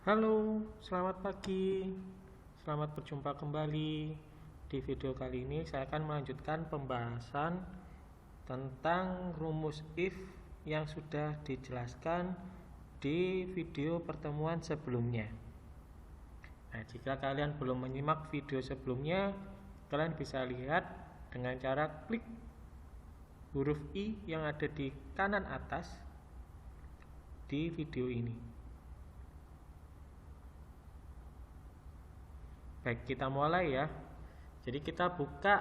Halo, selamat pagi. Selamat berjumpa kembali. Di video kali ini saya akan melanjutkan pembahasan tentang rumus if yang sudah dijelaskan di video pertemuan sebelumnya. Nah, jika kalian belum menyimak video sebelumnya, kalian bisa lihat dengan cara klik huruf I yang ada di kanan atas di video ini. Baik, kita mulai ya. Jadi kita buka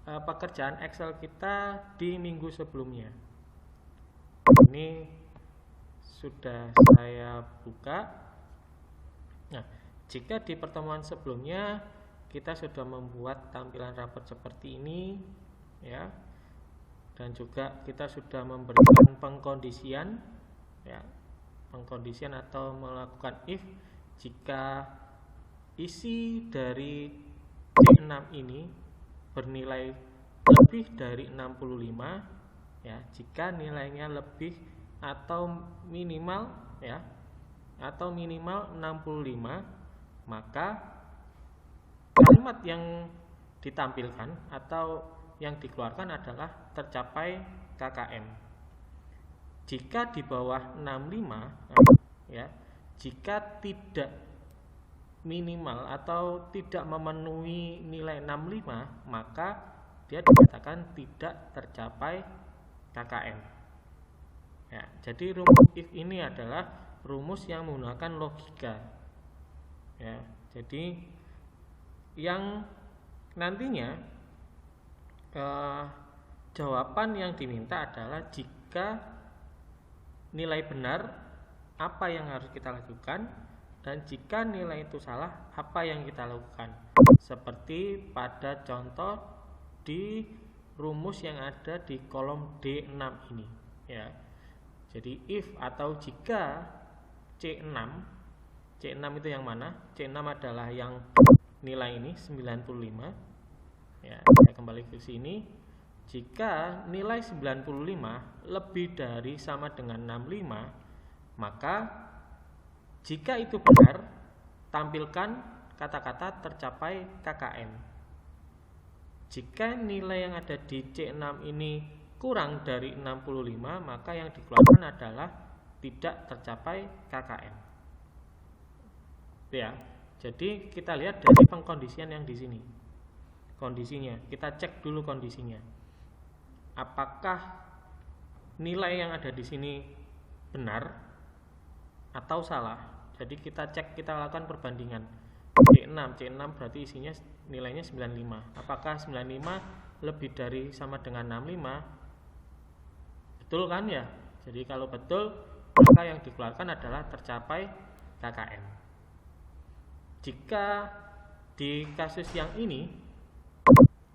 pekerjaan Excel kita di minggu sebelumnya. Ini sudah saya buka. Nah, jika di pertemuan sebelumnya kita sudah membuat tampilan rapor seperti ini ya. Dan juga kita sudah memberikan pengkondisian ya. Pengkondisian atau melakukan if jika isi dari C6 ini bernilai lebih dari 65 ya, jika nilainya lebih atau minimal ya, atau minimal 65, maka kalimat yang ditampilkan atau yang dikeluarkan adalah tercapai KKM. Jika di bawah 65 ya, jika tidak minimal atau tidak memenuhi nilai 65, maka dia dikatakan tidak tercapai KKM ya. Jadi rumus if ini adalah rumus yang menggunakan logika ya. Jadi yang nantinya jawaban yang diminta adalah jika nilai benar apa yang harus kita lakukan, dan jika nilai itu salah, apa yang kita lakukan? Seperti pada contoh di rumus yang ada di kolom D6 ini ya. Jadi if atau jika C6 itu yang mana? C6 adalah yang nilai ini 95 ya. Saya kembali ke sini. Jika nilai 95 lebih dari sama dengan 65, maka jika itu benar, tampilkan kata-kata tercapai KKM. Jika nilai yang ada di C6 ini kurang dari 65, maka yang dikeluarkan adalah tidak tercapai KKM. Ya, jadi kita lihat dari pengkondisian yang di sini. Kondisinya, kita cek dulu kondisinya. Apakah nilai yang ada di sini benar atau salah? Jadi kita cek, kita lakukan perbandingan. C6 berarti isinya nilainya 95. Apakah 95 lebih dari sama dengan 65? Betul kan ya? Jadi kalau betul, maka yang dikeluarkan adalah tercapai KKM. Jika di kasus yang ini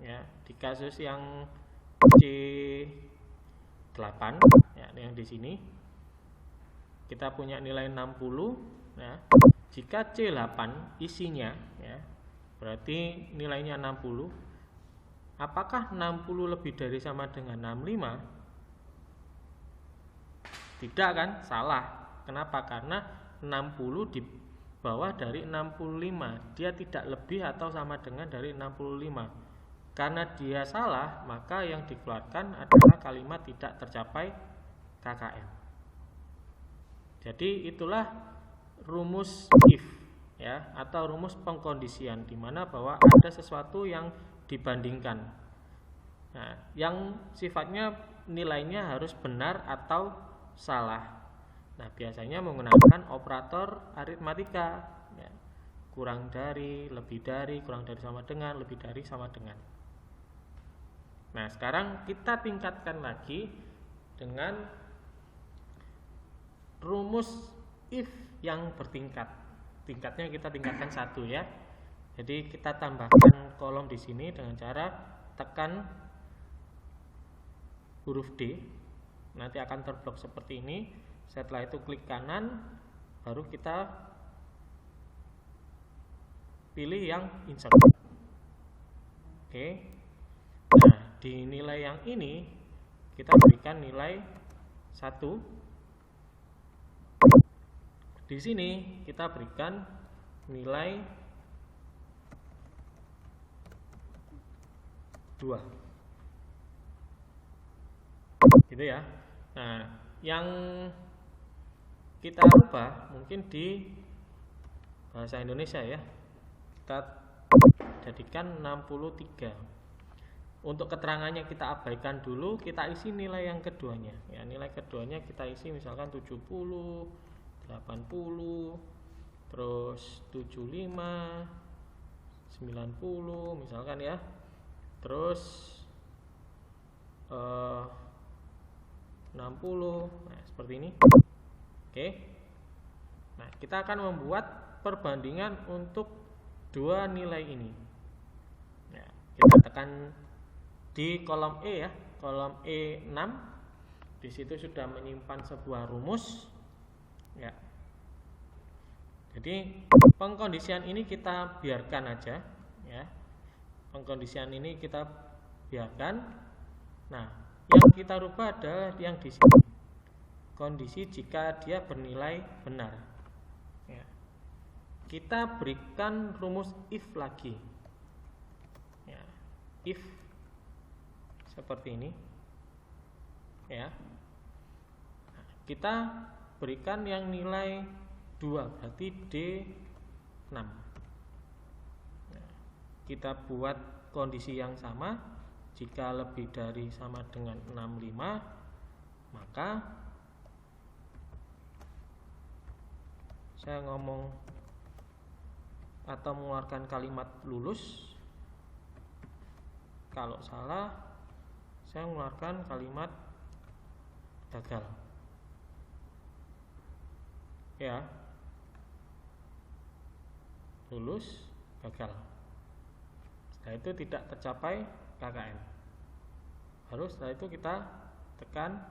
ya, di kasus yang C8 ya, yang di sini kita punya nilai 60 ya. Jika C8 isinya ya, berarti nilainya 60. Apakah 60 lebih dari sama dengan 65? Tidak kan? Salah. Kenapa? Karena 60 di bawah dari 65. Dia tidak lebih atau sama dengan dari 65. Karena dia salah, maka yang dikeluarkan adalah kalimat tidak tercapai KKM. Jadi itulah rumus if ya, atau rumus pengkondisian, di mana bahwa ada sesuatu yang dibandingkan. Nah, yang sifatnya nilainya harus benar atau salah. Nah, biasanya menggunakan operator aritmatika ya. Kurang dari, lebih dari, kurang dari sama dengan, lebih dari sama dengan. Nah, sekarang kita tingkatkan lagi dengan rumus if yang bertingkat. Tingkatnya kita tingkatkan 1 ya. Jadi kita tambahkan kolom di sini dengan cara tekan huruf D. Nanti akan terblok seperti ini. Setelah itu klik kanan, baru kita pilih yang insert. Oke. Nah, di nilai yang ini kita berikan nilai 1. Di sini kita berikan nilai 2. Gitu ya. Nah, yang kita rubah mungkin di bahasa Indonesia ya. Kita jadikan 63. Untuk keterangannya kita abaikan dulu, kita isi nilai yang keduanya. Ya, nilai keduanya kita isi misalkan 70, 80, terus 75, 90 misalkan ya. Terus 60. Nah, seperti ini. Oke. Nah, kita akan membuat perbandingan untuk dua nilai ini. Nah, kita tekan di kolom E ya, kolom E6. Di situ sudah menyimpan sebuah rumus ya. Jadi pengkondisian ini kita biarkan aja ya. Pengkondisian ini kita biarkan. Nah, yang kita rubah adalah yang di sini. Kondisi jika dia bernilai benar. Ya. Kita berikan rumus if lagi. Ya. If seperti ini. Ya. Nah, kita berikan yang nilai 2, berarti D6. Nah, kita buat kondisi yang sama. Jika lebih dari sama dengan 65, maka saya ngomong atau mengeluarkan kalimat lulus. Kalau salah, saya mengeluarkan kalimat gagal. Ya. Lulus, gagal. Setelah itu tidak tercapai KKM. Baru setelah itu kita tekan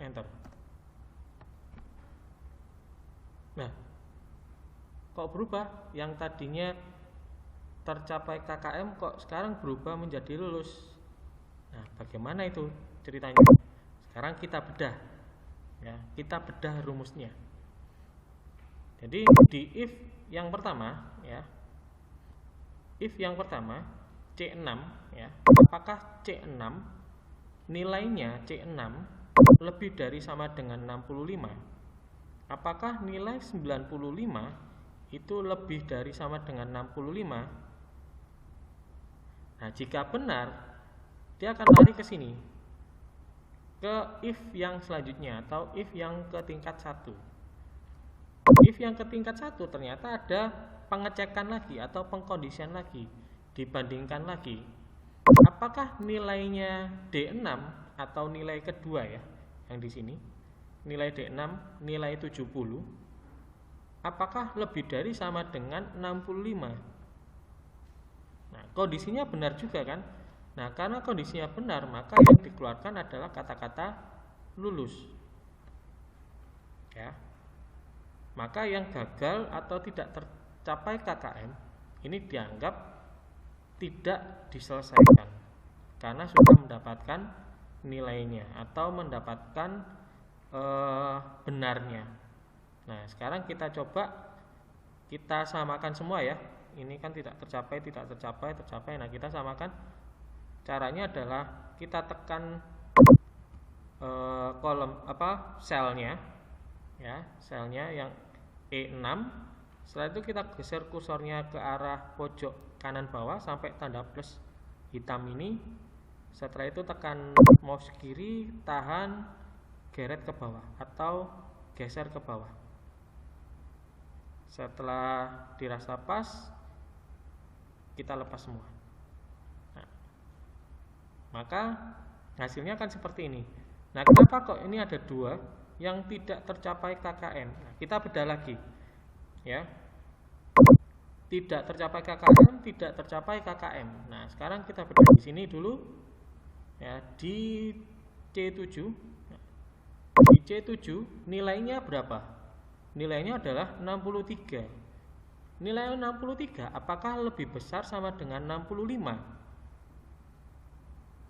enter. Nah, kok berubah? Yang tadinya tercapai KKM kok sekarang berubah menjadi lulus. Nah, bagaimana itu ceritanya? Sekarang kita bedah. Ya, kita bedah rumusnya. Jadi di if yang pertama ya. If yang pertama C6 ya. Apakah C6 nilainya C6 lebih dari sama dengan 65? Apakah nilai 95 itu lebih dari sama dengan 65? Nah, jika benar, dia akan lari ke sini. Ke if yang selanjutnya atau if yang ke tingkat 1. If yang ke tingkat 1 ternyata ada pengecekan lagi atau pengkondisian lagi, dibandingkan lagi. Apakah nilainya D6 atau nilai kedua ya, yang di sini? Nilai D6, nilai 70. Apakah lebih dari sama dengan 65? Nah, kondisinya benar juga kan? Nah, karena kondisinya benar, maka yang dikeluarkan adalah kata-kata lulus. Ya. Maka yang gagal atau tidak tercapai KKM ini dianggap tidak diselesaikan karena sudah mendapatkan nilainya atau mendapatkan benarnya. Nah, sekarang kita coba kita samakan semua ya. Ini kan tidak tercapai, tercapai. Nah, kita samakan. Caranya adalah kita tekan kolom selnya ya, selnya yang E6. Setelah itu kita geser kursornya ke arah pojok kanan bawah sampai tanda plus hitam ini. Setelah itu tekan mouse kiri, tahan, geret ke bawah atau geser ke bawah. Setelah dirasa pas, kita lepas semua. Nah, maka hasilnya kan seperti ini. Nah, kenapa kok ini ada dua yang tidak tercapai KKM? Nah, kita bedah lagi, ya. Tidak tercapai KKM, tidak tercapai KKM. Nah, sekarang kita bedah di sini dulu, ya, di C7. Di C7 nilainya berapa? Nilainya adalah 63. Nilai 63 apakah lebih besar sama dengan 65?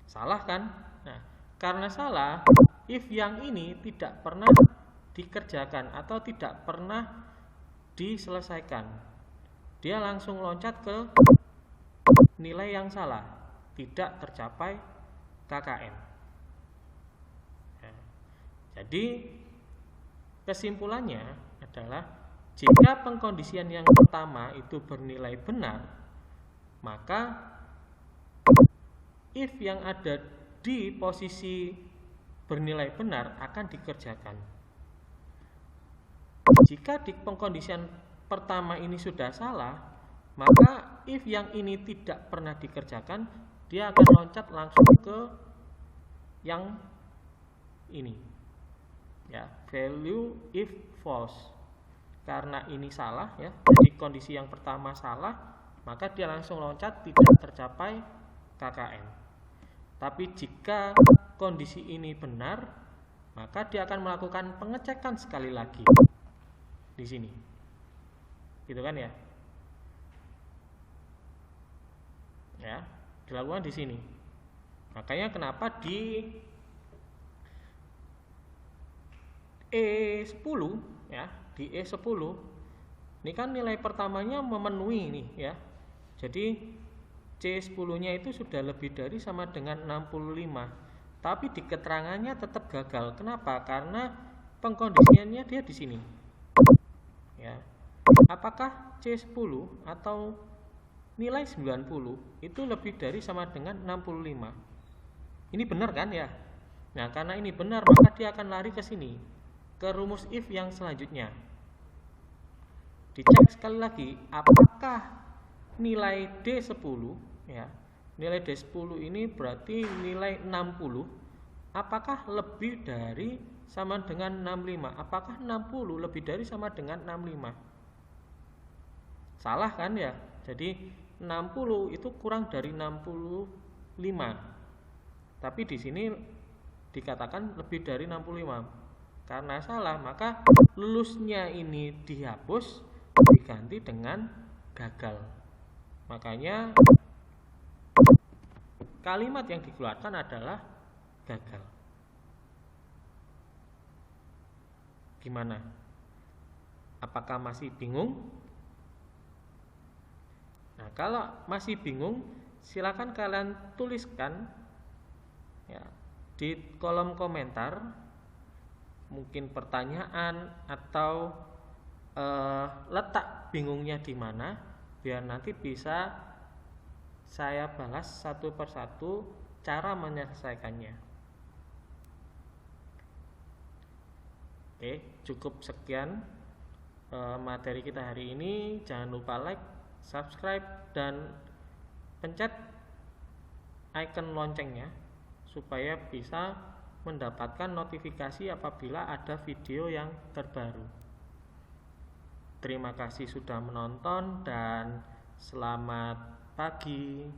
Salah kan? Nah, karena salah, if yang ini tidak pernah dikerjakan atau tidak pernah diselesaikan. Dia langsung loncat ke nilai yang salah, tidak tercapai KKM. Jadi kesimpulannya adalah jika pengkondisian yang pertama itu bernilai benar, maka if yang ada di posisi bernilai benar akan dikerjakan. Jika di pengkondisian pertama ini sudah salah, maka if yang ini tidak pernah dikerjakan, dia akan loncat langsung ke yang ini. Ya, value if false. Karena ini salah ya, jadi kondisi yang pertama salah, maka dia langsung loncat tidak tercapai KKM. Tapi jika kondisi ini benar, maka dia akan melakukan pengecekan sekali lagi di sini. Gitu kan ya? Ya, dilakukan di sini. Makanya kenapa di E10 ya, di E10 ini kan nilai pertamanya memenuhi nih ya. Jadi C10-nya itu sudah lebih dari sama dengan 65. Tapi di keterangannya tetap gagal. Kenapa? Karena pengkondisiannya dia di sini. Ya. Apakah C10 atau nilai 90 itu lebih dari sama dengan 65? Ini benar kan ya? Nah, karena ini benar, maka dia akan lari ke sini, ke rumus if yang selanjutnya. Dicek sekali lagi, apakah nilai D10 ya, nilai D10 ini berarti nilai 60, apakah lebih dari sama dengan 65? Apakah 60 lebih dari sama dengan 65? Salah kan ya? Jadi 60 itu kurang dari 65. Tapi di sini dikatakan lebih dari 65. Karena salah, maka lulusnya ini dihapus, diganti dengan gagal. Makanya kalimat yang dikeluarkan adalah gagal. Gimana? Apakah masih bingung? Nah, kalau masih bingung, silakan kalian tuliskan ya, di kolom komentar, mungkin pertanyaan atau letak bingungnya di mana, biar nanti bisa saya balas satu persatu cara menyelesaikannya. Oke, cukup sekian materi kita hari ini. Jangan lupa like, subscribe, dan pencet icon loncengnya supaya bisa mendapatkan notifikasi apabila ada video yang terbaru. Terima kasih sudah menonton dan selamat pagi.